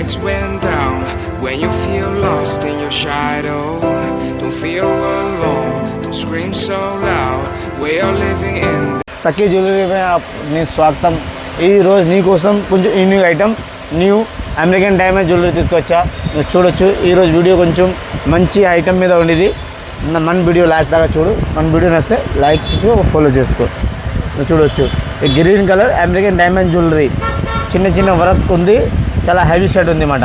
lights went down. When you feel lost in your shadow, don't feel alone, don't scream so loud. We are living in Sakhi jewellery में आपने स्वागतम. ఈ రోజు నీ కోసం కొంచెం ఈ new item new American diamond jewellery తీసుకొచ్చా. మీరు చూడొచ్చు. ఈరోజు వీడియో కొంచెం మంచి ఐటమ్ మీద ఉండేది. మన వీడియో లాస్ట్ దాకా చూడు. మన వీడియో నచ్చితే లైక్ ఫాలో చేసుకో. మీరు చూడొచ్చు ఈ green colour American diamond jewellery చిన్న చిన్న వర్క్ ఉంది. చాలా హెవీ షర్ట్ ఉంది అన్నమాట.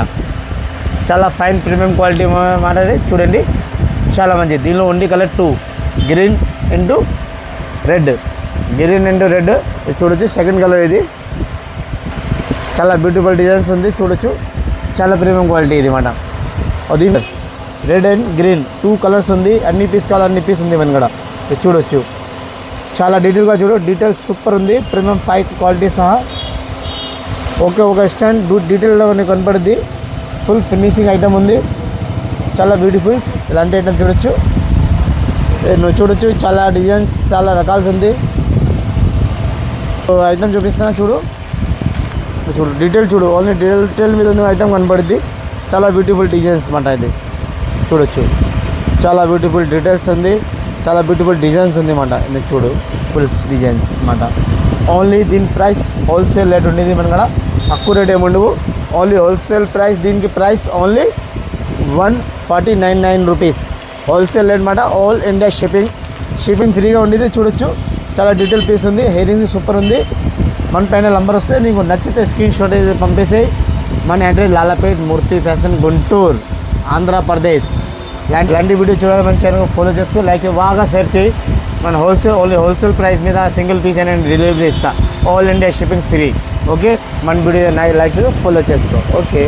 చాలా ఫైన్ ప్రీమియం క్వాలిటీ మాట. చూడండి చాలా మంచిది. దీనిలో ఉండి colour 2 green and red. Green and red చూడొచ్చు. సెకండ్ కలర్ ఇది. చాలా బ్యూటిఫుల్ డిజైన్స్ ఉంది. చూడొచ్చు చాలా ప్రీమియం క్వాలిటీ ఇది మాట. అది రెడ్ అండ్ గ్రీన్ 2 కలర్స్ ఉంది. అన్ని పీస్ కావాలి అన్ని పీస్ ఉంది మన కూడా. చూడొచ్చు చాలా డీటెయిల్గా చూడు. డీటెయిల్స్ సూపర్ ఉంది. ప్రీమియం 5 క్వాలిటీ సహా ఒక స్టాండ్ డీటెయిల్గా నీకు కనపడుద్ది. ఫుల్ ఫినిషింగ్ ఐటమ్ ఉంది. చాలా బ్యూటిఫుల్స్ ఇలాంటి ఐటమ్ చూడొచ్చు. నువ్వు చూడొచ్చు చాలా డిజైన్స్ చాలా రకాల్స్ ఉంది. ఐటమ్ చూపిస్తున్నా చూడు. డీటెయిల్ చూడు. ఓన్లీ డీటెయిల్ మీద ఉన్న ఐటమ్ కనపడుద్ది. చాలా బ్యూటిఫుల్ డిజైన్స్ అన్నమాట. ఇది చూడొచ్చు చాలా బ్యూటిఫుల్ డీటెయిల్స్ ఉంది. చాలా బ్యూటిఫుల్ డిజైన్స్ ఉంది అన్నమాట. ఇది చూడు ఫుల్స్ డిజైన్స్ అన్నమాట. ఓన్లీ దీని ప్రైస్ హోల్సేల్ రేట్ ఉండేది మన కూడా. తక్కువ రేట్ ఏముండవు. Only wholesale price. దీనికి price only 149 rupees wholesale rate అన్నమాట. ఆల్ ఇండియా షిప్పింగ్ ఫ్రీగా ఉండేది. చూడొచ్చు చాలా డీటెయిల్ పీస్ ఉంది. హెయిరింగ్స్ సూపర్ ఉంది. మన పైన నంబర్ వస్తే నీకు నచ్చితే స్క్రీన్ షాట్ పంపేసి. మన అడ్రస్ లాలాపేట్ మూర్తి ఫ్యాషన్ గుంటూరు ఆంధ్రప్రదేశ్. ఇలాంటి వీడియో చూడాలి మన ఛానల్ ఫాలో చేసుకో. లైక్ బాగా షేర్ చేయి. మన ఓన్లీ హోల్సేల్ ప్రైస్ మీద సింగిల్ పీస్ అయినా డెలివరీ ఇస్తా. All India shipping free. Okay మన వీడియో లైక్ ఫాలో చేసుకో. ఓకే.